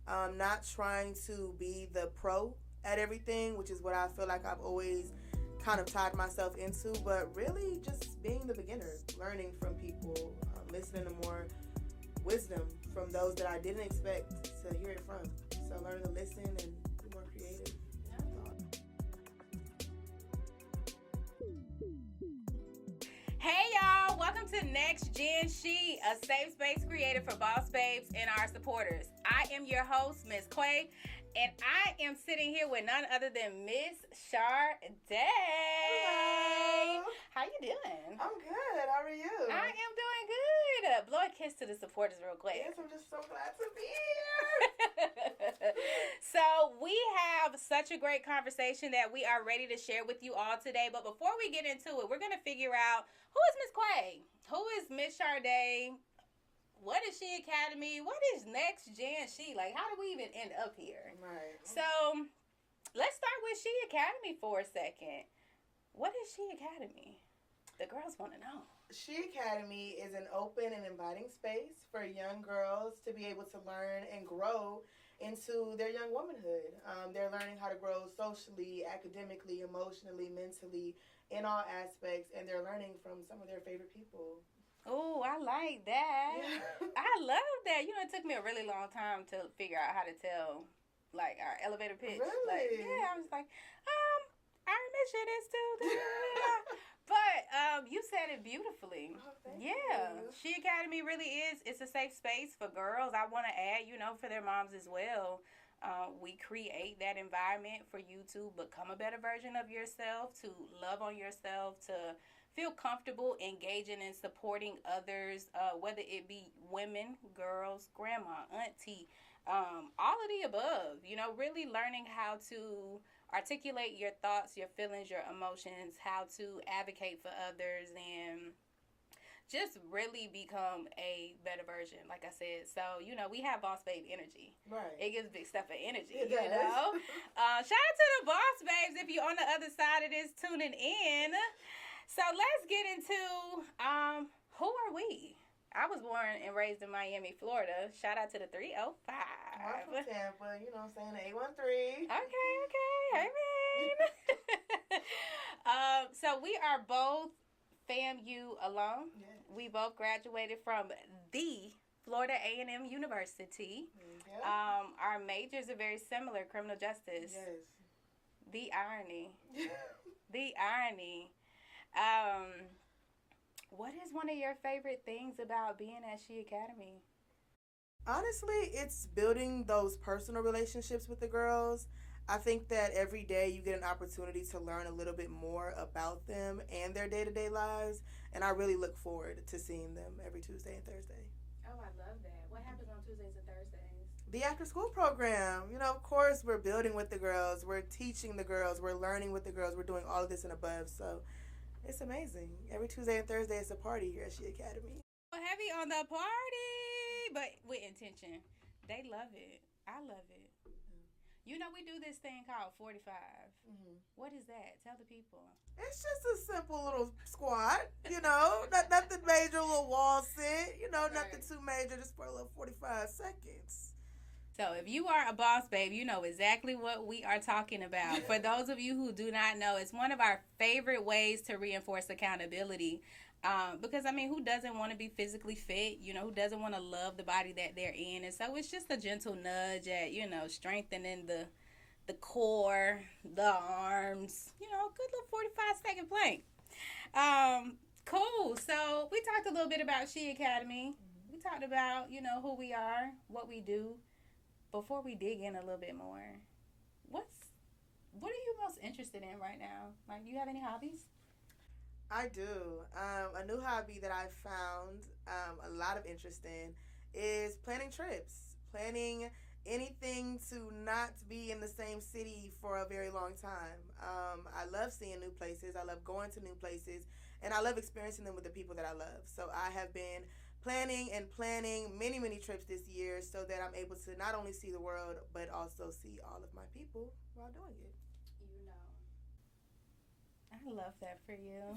Not trying to be the pro at everything, which is what I feel like I've always kind of tied myself into, but really just being the beginner, learning from people, listening to more wisdom from those that I didn't expect to hear it from. So learn to listen and be more creative. Hey y'all, welcome to Next Gen She, a safe space created for boss babes and our supporters. I am your host, Miss Quay, and I am sitting here with none other than Miss Shardai. Hello. How you doing? I'm good. How are you? I am doing good. Blow a kiss to the supporters real quick. Yes, I'm just so glad to be here. So we have such a great conversation that we are ready to share with you all today. But before we get into it, we're going to figure out who is Miss Quay? Who is Miss Shardai? What is She Academy? What is Next Gen She? Like, how do we even end up here? Right. So let's start with She Academy for a second. What is She Academy? The girls want to know. She Academy is an open and inviting space for young girls to be able to learn and grow into their young womanhood. They're learning how to grow socially, academically, emotionally, mentally, in all aspects, and they're learning from some of their favorite people. Oh, I like that. Yeah. I love that. You know, it took me a really long time to figure out how to tell, like, our elevator pitch. Really? Like, yeah, I was like, our mission is to do. But you said it beautifully. Oh, thank Yeah. you. She Academy really is. It's a safe space for girls. I want to add, you know, for their moms as well. We create that environment for you to become a better version of yourself, to love on yourself, to feel comfortable engaging and supporting others, whether it be women, girls, grandma, auntie, all of the above. You know, really learning how to articulate your thoughts, your feelings, your emotions, how to advocate for others, and just really become a better version, like I said. So, you know, we have boss babe energy. Right. It gives big stuff of energy, It you does. know. Shout out to the boss babes if you're on the other side of this tuning in. So let's get into who are we? I was born and raised in Miami, Florida. Shout out to the 305. I'm from Tampa, you know what I'm saying, the 813. Okay. Hey, man. So we are both FAMU alum. Yes. We both graduated from the Florida A&M University. Yep. Our majors are very similar, criminal justice. Yes. The irony. The irony. What is one of your favorite things about being at She Academy? Honestly, it's building those personal relationships with the girls. I think that every day you get an opportunity to learn a little bit more about them and their day-to-day lives, and I really look forward to seeing them every Tuesday and Thursday. Oh, I love that. What happens on Tuesdays and Thursdays? The Afterschool Program. You know, of course, we're building with the girls. We're teaching the girls. We're learning with the girls. We're doing all of this and above, so it's amazing. Every Tuesday and Thursday it's a party here at She Academy. Heavy on the party, but with intention. They love it. I love it. You know, we do this thing called 45. Mm-hmm. What is that? Tell the people. It's just a simple little squat, you know, nothing major, a little wall sit, you know, nothing too major, just for a little 45 seconds. So if you are a boss babe, you know exactly what we are talking about. For those of you who do not know, it's one of our favorite ways to reinforce accountability. Because, I mean, who doesn't want to be physically fit? You know, who doesn't want to love the body that they're in? And so it's just a gentle nudge at, you know, strengthening the core, the arms, you know, good little 45-second plank. Cool. So we talked a little bit about She Academy. We talked about, you know, who we are, what we do. Before we dig in a little bit more, what are you most interested in right now? Like, do you have any hobbies? I do. A new hobby that I found a lot of interest in is planning trips. Planning anything to not be in the same city for a very long time. I love seeing new places. I love going to new places. And I love experiencing them with the people that I love. So I have been planning many, many trips this year so that I'm able to not only see the world, but also see all of my people while doing it. You know, I love that for you.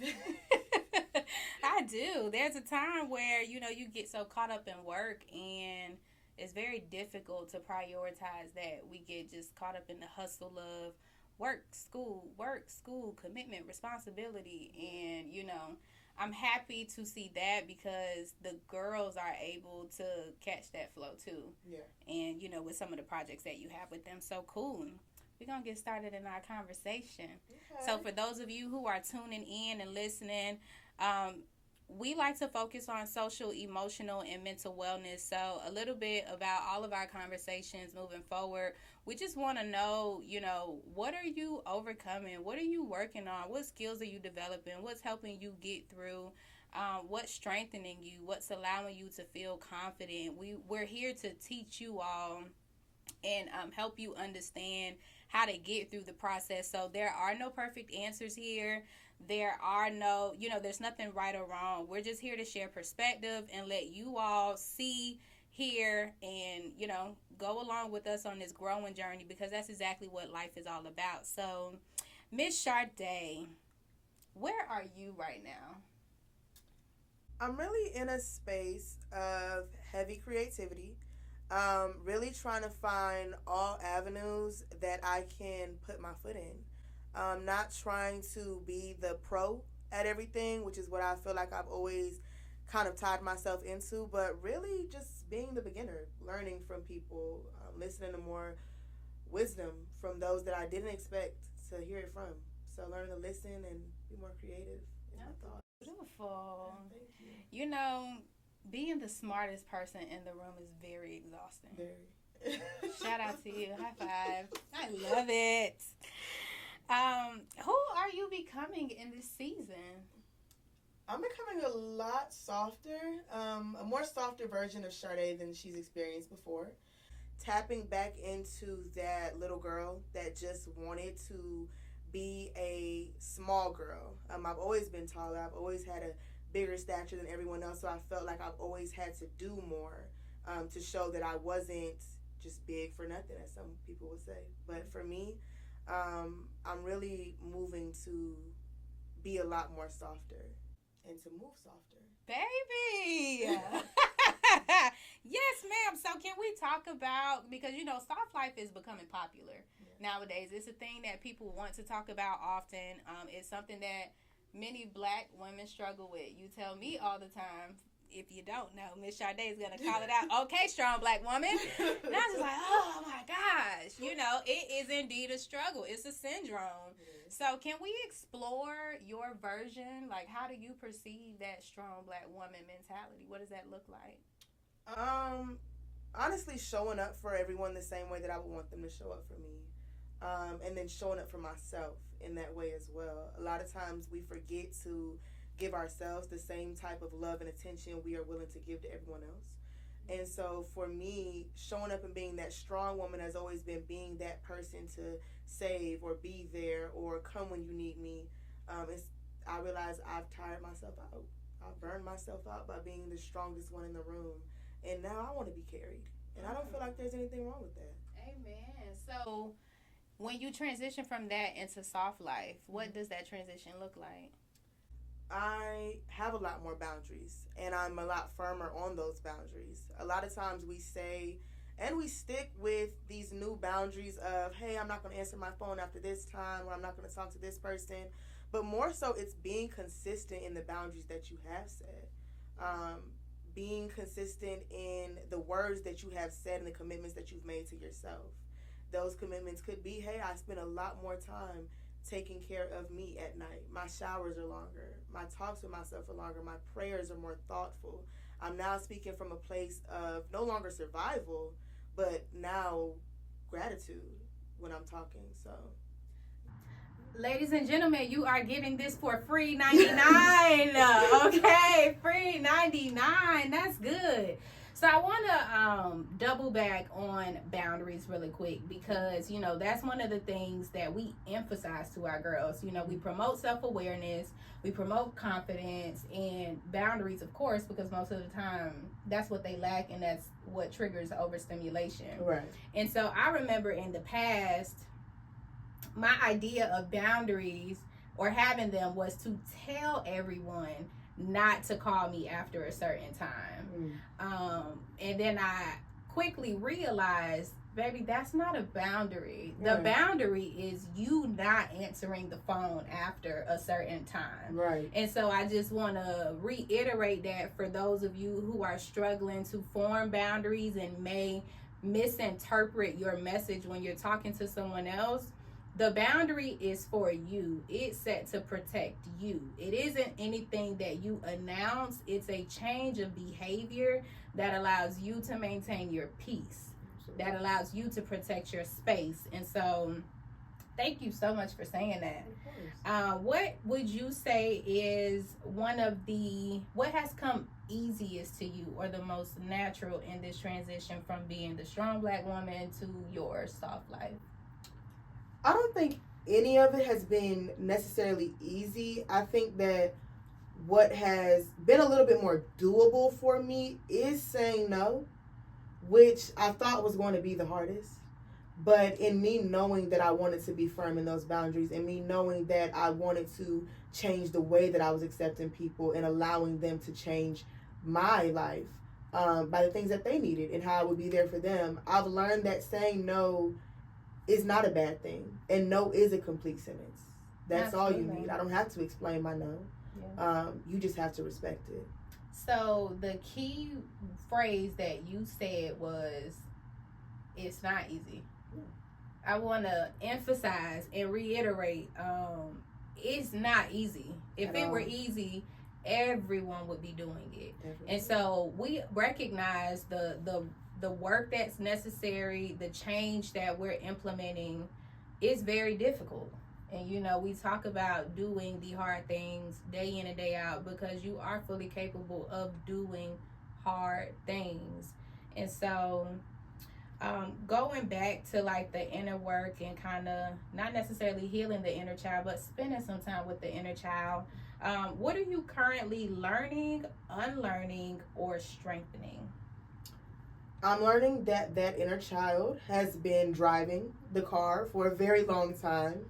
I do. There's a time where, you know, you get so caught up in work and it's very difficult to prioritize that. We get just caught up in the hustle of work, school, commitment, responsibility. And, I'm happy to see that because the girls are able to catch that flow too. Yeah. And, with some of the projects that you have with them. So cool. We're going to get started in our conversation. Okay. So for those of you who are tuning in and listening, we like to focus on social, emotional, and mental wellness. So a little bit about all of our conversations moving forward. We just want to know, what are you overcoming? What are you working on? What skills are you developing? What's helping you get through? What's strengthening you? What's allowing you to feel confident? We're here to teach you all and help you understand how to get through the process. So there are no perfect answers here. There are no, there's nothing right or wrong. We're just here to share perspective and let you all see, hear, and, go along with us on this growing journey, because that's exactly what life is all about. So, Miss Shardai, where are you right now? I'm really in a space of heavy creativity. Really trying to find all avenues that I can put my foot in. Not trying to be the pro at everything, which is what I feel like I've always kind of tied myself into, but really just being the beginner, learning from people, listening to more wisdom from those that I didn't expect to hear it from. So learning to listen and be more creative in my thoughts. Beautiful. Yeah, thank you. Being the smartest person in the room is very exhausting. Very. Shout out to you. High five. I love it. Who are you becoming in this season? I'm becoming a lot softer, a more softer version of Shardai than she's experienced before. Tapping back into that little girl that just wanted to be a small girl. I've always been taller. I've always had a bigger stature than everyone else, so I felt like I've always had to do more to show that I wasn't just big for nothing, as some people would say. But for me, I'm really moving to be a lot more softer and to move softer. Baby! Yes, ma'am. So can we talk about, because, soft life is becoming popular nowadays. It's a thing that people want to talk about often. It's something that many black women struggle with. You tell me all the time, if you don't know, Miss Shardai is going to call it out. Okay, strong black woman. And I was just like, oh my gosh. It is indeed a struggle. It's a syndrome. So can we explore your version? Like, how do you perceive that strong black woman mentality? What does that look like? Honestly, showing up for everyone the same way that I would want them to show up for me. And then showing up for myself in that way as well. A lot of times we forget to give ourselves the same type of love and attention we are willing to give to everyone else. And so for me, showing up and being that strong woman has always been being that person to save or be there or come when you need me. I realize I've tired myself out. I've burned myself out by being the strongest one in the room. And now I want to be carried. And I don't feel like there's anything wrong with that. Amen. So when you transition from that into soft life, what does that transition look like? I have a lot more boundaries, and I'm a lot firmer on those boundaries. A lot of times we say, and we stick with these new boundaries of, hey, I'm not going to answer my phone after this time, or I'm not going to talk to this person. But more so, it's being consistent in the boundaries that you have said. Being consistent in the words that you have said and the commitments that you've made to yourself. Those commitments could be, hey, I spend a lot more time taking care of me at night. My showers are longer. My talks with myself are longer. My prayers are more thoughtful. I'm now speaking from a place of no longer survival, but now gratitude when I'm talking. So, ladies and gentlemen, you are getting this for free 99. Okay, free 99. That's good. So I want to double back on boundaries really quick because, that's one of the things that we emphasize to our girls. We promote self-awareness, we promote confidence, and boundaries, of course, because most of the time that's what they lack and that's what triggers overstimulation. Right. And so I remember in the past, my idea of boundaries or having them was to tell everyone not to call me after a certain time. And then I quickly realized, baby, that's not a boundary. The Right. boundary is you not answering the phone after a certain time. Right. And so I just want to reiterate that for those of you who are struggling to form boundaries and may misinterpret your message when you're talking to someone else. The boundary is for you. It's set to protect you. It isn't anything that you announce. It's a change of behavior that allows you to maintain your peace, that allows you to protect your space. And so thank you so much for saying that. What would you say is what has come easiest to you or the most natural in this transition from being the strong Black woman to your soft life? I don't think any of it has been necessarily easy. I think that what has been a little bit more doable for me is saying no, which I thought was going to be the hardest. But in me knowing that I wanted to be firm in those boundaries, and me knowing that I wanted to change the way that I was accepting people and allowing them to change my life by the things that they needed and how I would be there for them, I've learned that saying no is not a bad thing, and no is a complete sentence. That's all you need. I don't have to explain my no. You just have to respect it. So the key phrase that you said was, it's not easy. I want to emphasize and reiterate, it's not easy. If it were easy, everyone would be doing it. And so we recognize the work that's necessary, the change that we're implementing is very difficult. And, we talk about doing the hard things day in and day out because you are fully capable of doing hard things. And so going back to like the inner work and kind of not necessarily healing the inner child, but spending some time with the inner child, what are you currently learning, unlearning, or strengthening? I'm learning that inner child has been driving the car for a very long time.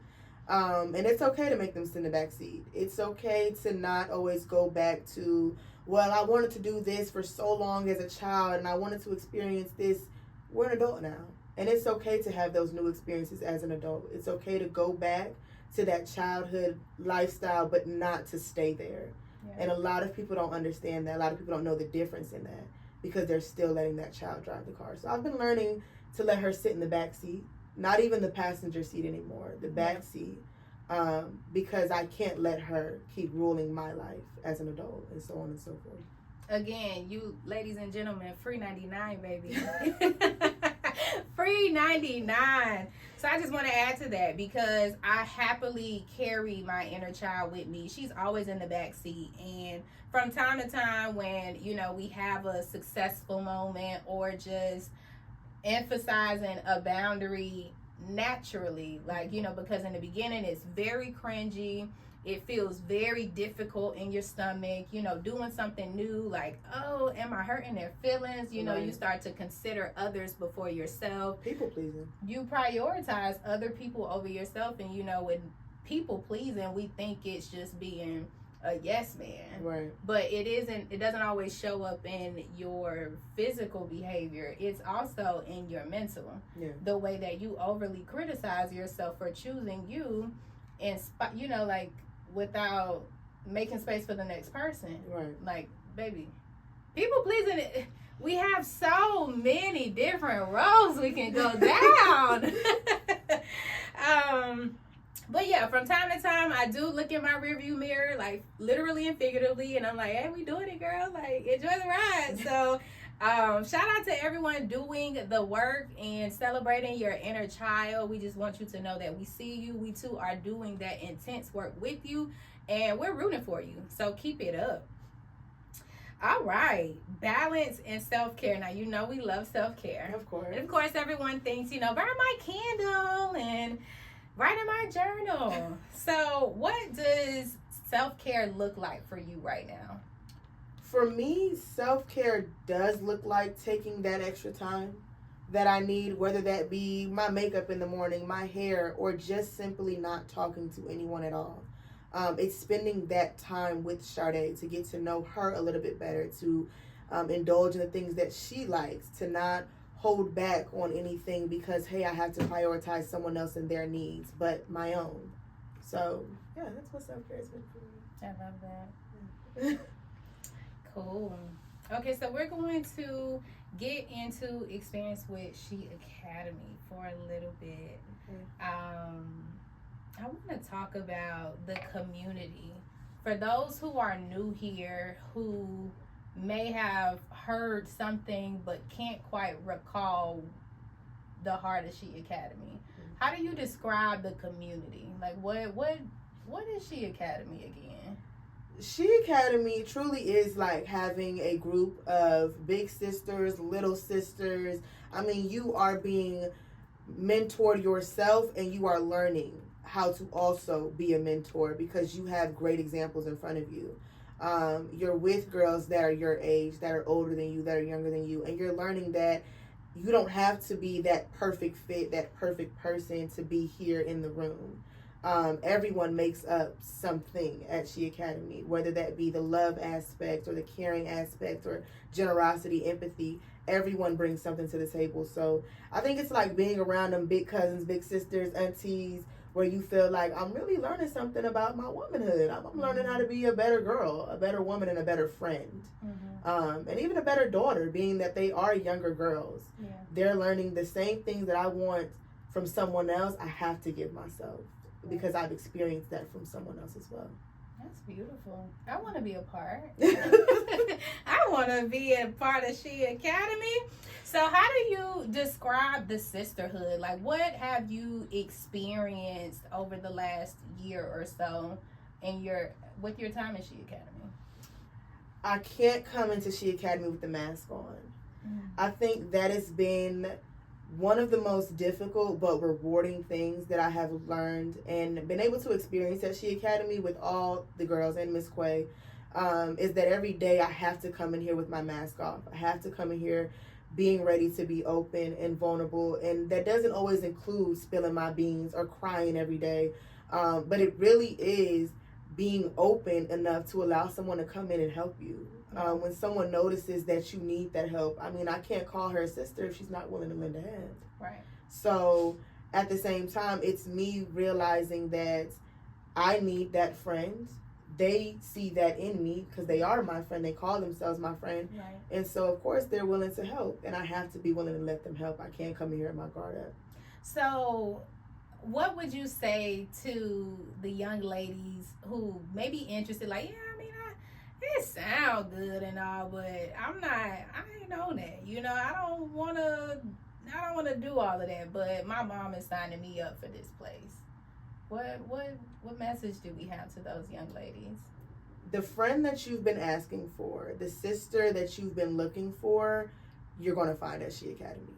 And it's okay to make them sit in the back seat. It's okay to not always go back to, well, I wanted to do this for so long as a child and I wanted to experience this. We're an adult now. And it's okay to have those new experiences as an adult. It's okay to go back to that childhood lifestyle, but not to stay there. Yeah. And a lot of people don't understand that. A lot of people don't know the difference in that, because they're still letting that child drive the car. So I've been learning to let her sit in the back seat, not even the passenger seat anymore, the back seat, because I can't let her keep ruling my life as an adult, and so on and so forth. Again, you ladies and gentlemen, free 99, baby. Free 99. So I just want to add to that because I happily carry my inner child with me. She's always in the back seat, and from time to time when, we have a successful moment or just emphasizing a boundary naturally, like, because in the beginning it's very cringy. It feels very difficult in your stomach, doing something new, like, oh, am I hurting their feelings? Right. You start to consider others before yourself. People pleasing. You prioritize other people over yourself. And, with people pleasing, we think it's just being a yes man. Right. But it doesn't always show up in your physical behavior. It's also in your mental. Yeah. The way that you overly criticize yourself for choosing you and, without making space for the next person. Right. Like, baby, people pleasing, we have so many different roads we can go down. But yeah, from time to time, I do look in my rearview mirror, like literally and figuratively, and I'm like, hey, we doing it, girl. Like, enjoy the ride. So shout out to everyone doing the work and celebrating your inner child. We just want you to know that we see you. We too are doing that intense work with you, and we're rooting for you. So keep it up. All right, balance and self-care. Now, we love self-care. Of course. And of course, everyone thinks, burn my candle and write in my journal. So what does self-care look like for you right now? For me, self-care does look like taking that extra time that I need, whether that be my makeup in the morning, my hair, or just simply not talking to anyone at all. It's spending that time with Shardai to get to know her a little bit better, to indulge in the things that she likes, to not hold back on anything because, hey, I have to prioritize someone else and their needs, but my own. So, yeah, that's what self-care has been for me. I love that. Cool. Okay, so we're going to get into experience with She Academy for a little bit. I want to talk about the community. For those who are new here, who may have heard something but can't quite recall the heart of She Academy, how do you describe the community? Like, what is She Academy again? She Academy truly is like having a group of big sisters, little sisters. I mean, you are being mentored yourself, and you are learning how to also be a mentor because you have great examples in front of you. You're with girls that are your age, that are older than you, that are younger than you, and you're learning that you don't have to be that perfect fit, that perfect person to be here in the room. Everyone makes up something at She Academy, whether that be the love aspect or the caring aspect or generosity, empathy. Everyone brings something to the table. So I think it's like being around them big cousins, big sisters, aunties, where you feel like I'm really learning something about my womanhood. I'm learning how to be a better girl, a better woman, and a better friend. And even a better daughter, being that they are younger girls. Yeah. They're learning the same things that I want from someone else. I have to give myself because I've experienced that from someone else as well. That's beautiful. I want to be a part. I want to be a part of She Academy. So how do you describe the sisterhood? Like, what have you experienced over the last year or so with your time in She Academy? I can't come into She Academy with the mask on. I think that has been one of the most difficult but rewarding things that I have learned and been able to experience at She Academy with all the girls and Miss Quay, is that every day I have to come in here with my mask off. I have to come in here being ready to be open and vulnerable, and that doesn't always include spilling my beans or crying every day, but it really is being open enough to allow someone to come in and help you. When someone notices that you need that help, I mean, I can't call her a sister if she's not willing to lend a hand. Right. So at the same time, it's me realizing that I need that friend. They see that in me because they are my friend. They call themselves my friend. Right. And so, of course, they're willing to help. And I have to be willing to let them help. I can't come in here with my guard up. So what would you say to the young ladies who may be interested, like, yeah, I mean, it sounds good and all, but I ain't on that. You know, I don't want to do all of that, but my mom is signing me up for this place. What message do we have to those young ladies? The friend that you've been asking for, the sister that you've been looking for, you're going to find at She Academy.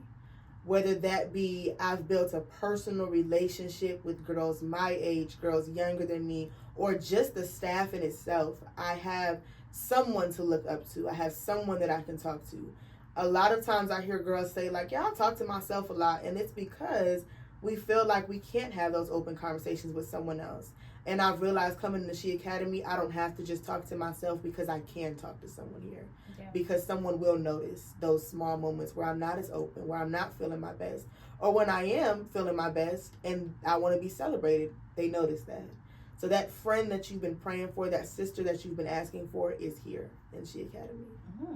Whether that be I've built a personal relationship with girls my age, girls younger than me, or just the staff in itself, I have someone to look up to. I have someone that I can talk to. A lot of times I hear girls say, like, yeah, I talk to myself a lot, and it's because we feel like we can't have those open conversations with someone else. And I've realized coming to She Academy, I don't have to just talk to myself because I can talk to someone here. Yeah. Because someone will notice those small moments where I'm not as open, where I'm not feeling my best, or when I am feeling my best and I want to be celebrated. They notice that. So that friend that you've been praying for, that sister that you've been asking for, is here in She Academy. Mm-hmm.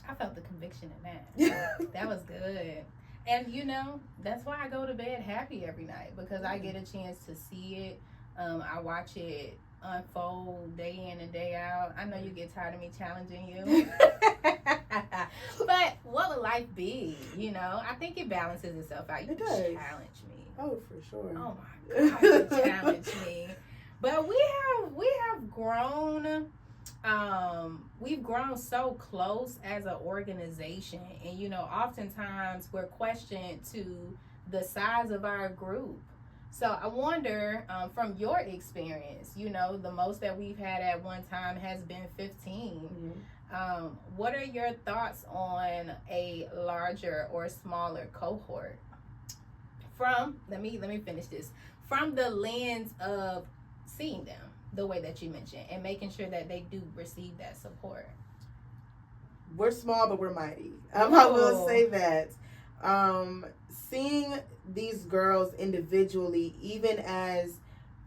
I felt the conviction in that. That was good. And, you know, that's why I go to bed happy every night, because I get a chance to see it. I watch it unfold day in and day out. I know you get tired of me challenging you. But what would life be? You know, I think it balances itself out. You challenge me. Oh, for sure. Oh, my God, you challenge me. But we have grown. We've grown so close as an organization, and you know, oftentimes we're questioned to the size of our group. So I wonder, from your experience, you know, the most that we've had at one time has been 15. Mm-hmm. What are your thoughts on a larger or smaller cohort? Let me finish this. From the lens of seeing them the way that you mentioned and making sure that they do receive that support. We're small, but we're mighty. I will say that. Seeing these girls individually, even as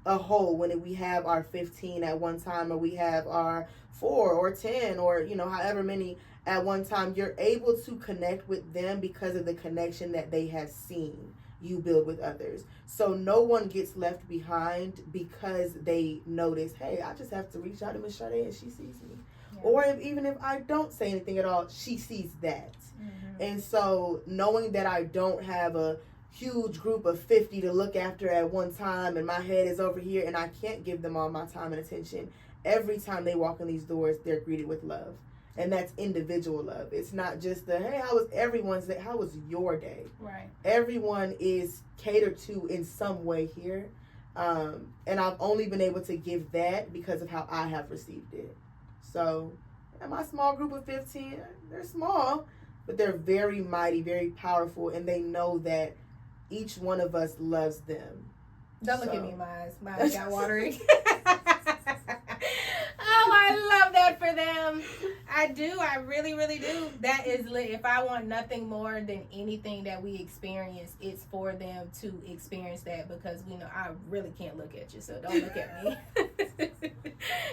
a whole, when we have our 15 at one time, or we have our 4 or 10, or however many at one time, you're able to connect with them because of the connection that they have seen you build with others. So no one gets left behind because they notice, hey, I just have to reach out to Miss Shardai and she sees me. Yeah. Or even if I don't say anything at all, she sees that. Mm-hmm. And so knowing that I don't have a huge group of 50 to look after at one time, and my head is over here, and I can't give them all my time and attention, every time they walk in these doors, they're greeted with love. And that's individual love. It's not just the, hey, how was everyone's day? How was your day? Right. Everyone is catered to in some way here. And I've only been able to give that because of how I have received it. So, my small group of 15, they're small, but they're very mighty, very powerful, and they know that each one of us loves them. Don't look at me, my eyes got watery. Oh, I love that for them. I do. I really, really do. That is lit. If I want nothing more than anything that we experience, it's for them to experience that, because we know I really can't look at you, so don't look at me.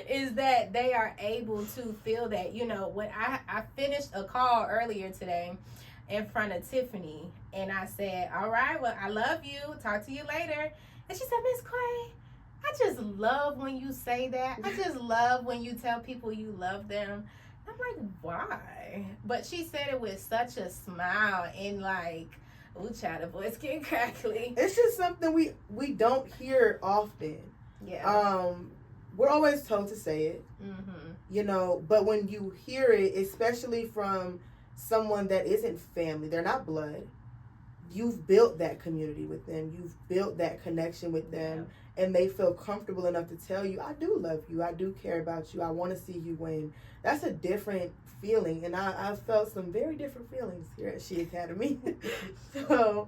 Is that they are able to feel that, when I finished a call earlier today in front of Tiffany, and I said, all right, well, I love you. Talk to you later. And she said, Miss Quay, I just love when you say that. I just love when you tell people you love them. I'm like, why? But she said it with such a smile and like, ooh, child, the voice getting crackly. It's just something we don't hear often. Yeah. We're always told to say it. Mm-hmm. But when you hear it, especially from someone that isn't family, they're not blood. You've built that community with them. You've built that connection with them. Yeah. And they feel comfortable enough to tell you, I do love you. I do care about you. I want to see you win. That's a different feeling. And I've felt some very different feelings here at She Academy. So,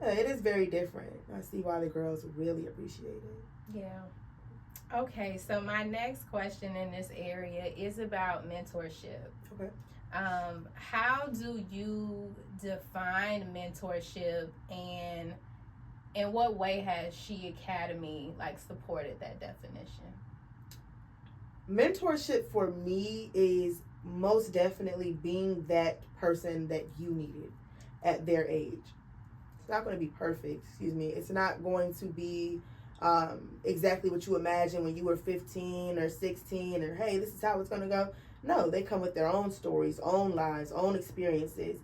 yeah, it is very different. I see why the girls really appreciate it. Yeah. Okay, so my next question in this area is about mentorship. Okay. How do you define mentorship, and in what way has She Academy supported that definition? Mentorship for me is most definitely being that person that you needed at their age. It's not going to be perfect, It's not going to be exactly what you imagine when you were 15 or 16 and, hey, this is how it's going to go. No, they come with their own stories, own lives, own experiences,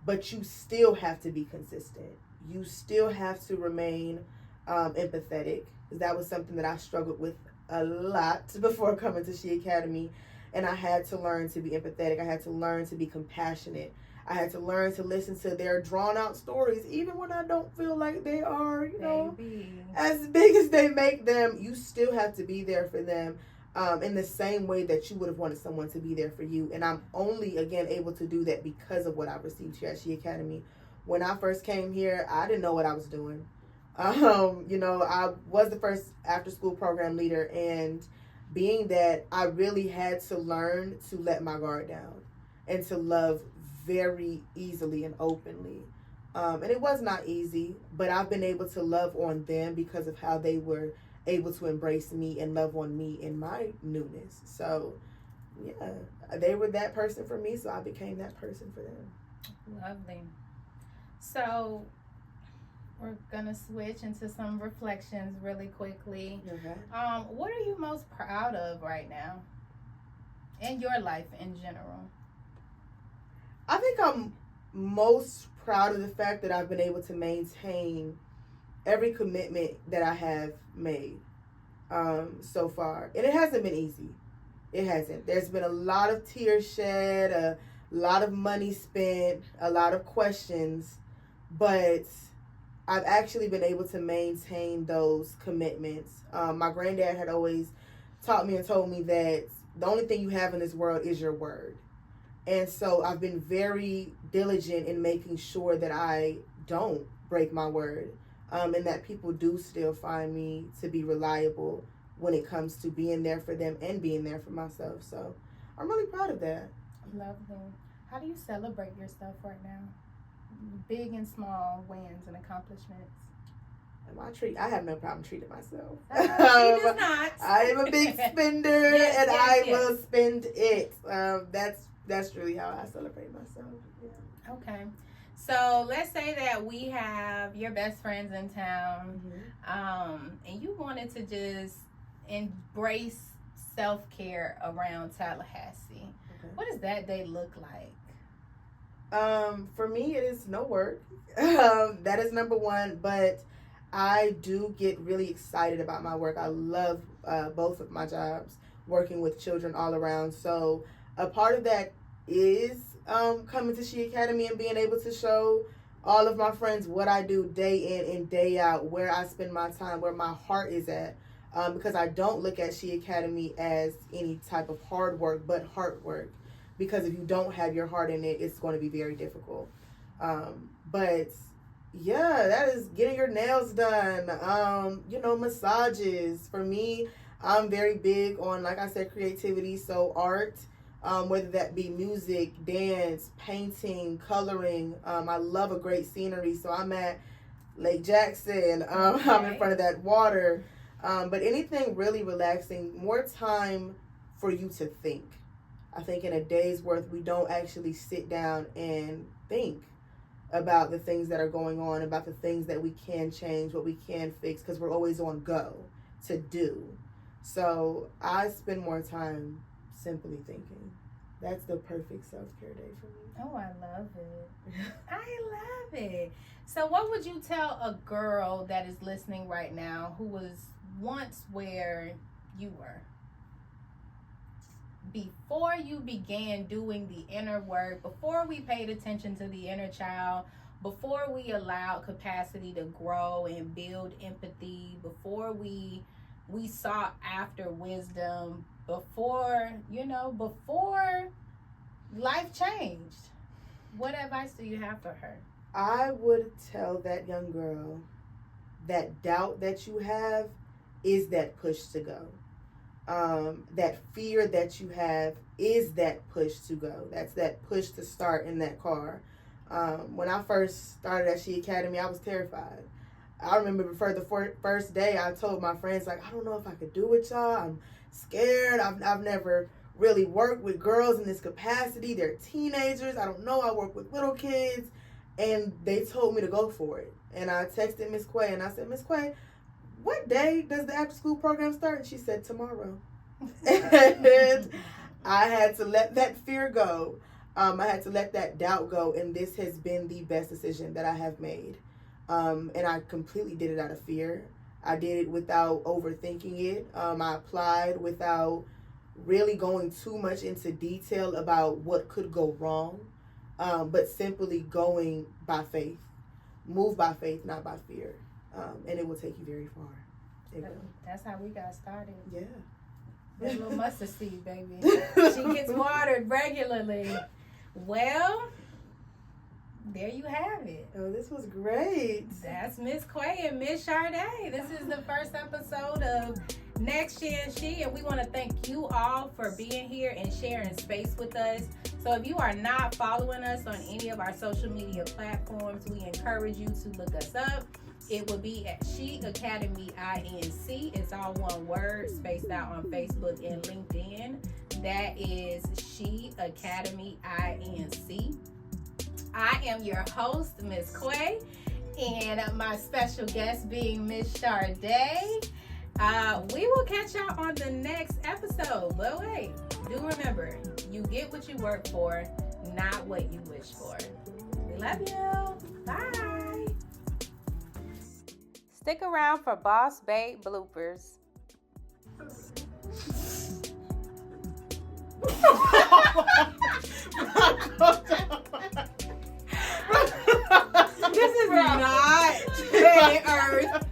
but you still have to be consistent. You still have to remain empathetic. That was something that I struggled with a lot before coming to She Academy, and I had to learn to be empathetic. I had to learn to be compassionate. I had to learn to listen to their drawn out stories, even when I don't feel like they are, as big as they make them. You still have to be there for them. In the same way that you would have wanted someone to be there for you. And I'm only, again, able to do that because of what I've received here at She Academy. When I first came here, I didn't know what I was doing. I was the first after-school program leader, and being that, I really had to learn to let my guard down and to love very easily and openly. And it was not easy, but I've been able to love on them because of how they were able to embrace me and love on me in my newness. So, yeah, they were that person for me, so I became that person for them. Lovely. So, we're going to switch into some reflections really quickly. Okay. What are you most proud of right now in your life in general? I think I'm most proud of the fact that I've been able to maintain every commitment that I have made so far. And it hasn't been easy. It hasn't. There's been a lot of tears shed, a lot of money spent, a lot of questions, but I've actually been able to maintain those commitments. My granddad had always taught me and told me that the only thing you have in this world is your word. And so I've been very diligent in making sure that I don't break my word. And that people do still find me to be reliable when it comes to being there for them and being there for myself. So I'm really proud of that. Lovely. How do you celebrate yourself right now? big and small wins and accomplishments? I have no problem treating myself. She does not. I am a big spender, and I will spend it. That's really how I celebrate myself. Yeah. Okay. So let's say that we have your best friends in town, and you wanted to just embrace self-care around Tallahassee. Okay. What does that day look like? For me, it is no work. That is number one, but I do get really excited about my work. I love both of my jobs, working with children all around. So a part of that is coming to She Academy and being able to show all of my friends what I do day in and day out, where I spend my time, where my heart is at. Because I don't look at She Academy as any type of hard work, but hard work. Because if you don't have your heart in it, it's going to be very difficult. But yeah, that is getting your nails done. Massages. For me, I'm very big on, like I said, creativity. So art, whether that be music, dance, painting, coloring. I love a great scenery. So I'm at Lake Jackson. I'm in front of that water. But anything really relaxing, more time for you to think. I think in a day's worth, we don't actually sit down and think about the things that are going on, about the things that we can change, what we can fix, because we're always on go to do. So I spend more time simply thinking. That's the perfect self-care day for me. Oh, I love it. I love it. So what would you tell a girl that is listening right now who was once where you were? Before you began doing the inner work, before we paid attention to the inner child, before we allowed capacity to grow and build empathy, before we sought after wisdom, before life changed, what advice do you have for her? I would tell that young girl that doubt that you have is that push to go. That fear that you have is that push to go. That's that push to start in that car. When I first started at She Academy, I was terrified. I remember before the first day, I told my friends, like, I don't know if I could do it, y'all. I'm scared. I've never really worked with girls in this capacity. They're teenagers. I don't know. I work with little kids. And they told me to go for it. And I texted Miss Quay, and I said, Miss Quay, what day does the after-school program start? And she said, tomorrow. And I had to let that fear go. I had to let that doubt go. And this has been the best decision that I have made. And I completely did it out of fear. I did it without overthinking it. I applied without really going too much into detail about what could go wrong. But simply going by faith. Move by faith, not by fear. And it will take you very far. That's how we got started. Yeah. That little mustard seed, baby. She gets watered regularly. Well, there you have it. Oh, this was great. That's Miss Quay and Miss Shardai. This is the first episode of Next Gen She, and we want to thank you all for being here and sharing space with us. So if you are not following us on any of our social media platforms, we encourage you to look us up. It will be at She Academy INC. It's all one word, spaced out on Facebook and LinkedIn. That is She Academy INC. I am your host, Miss Quay, and my special guest being Miss Shardai. We will catch y'all on the next episode. But wait, do remember, you get what you work for, not what you wish for. We love you. Bye. Stick around for Boss Babe bloopers. This is not planet Earth.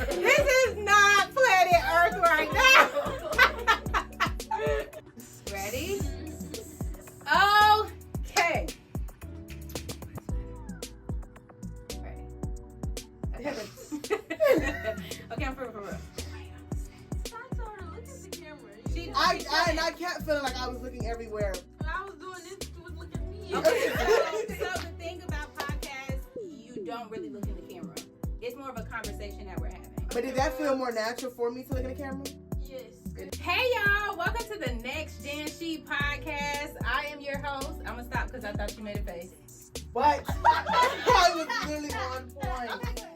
This is not planet Earth right now. Ready? Okay. Ready. Okay, I'm for real. I told her, look at the camera. I kept feeling like I was looking everywhere. I was doing this, she was looking at me. Okay, so the thing about podcasts don't really look in the camera. It's more of a conversation that we're having. But did that feel more natural for me to look in the camera? Yes. Hey y'all, welcome to the Next Gen She podcast. I am your host. I'm gonna stop because I thought you made a face. What? I was really on point.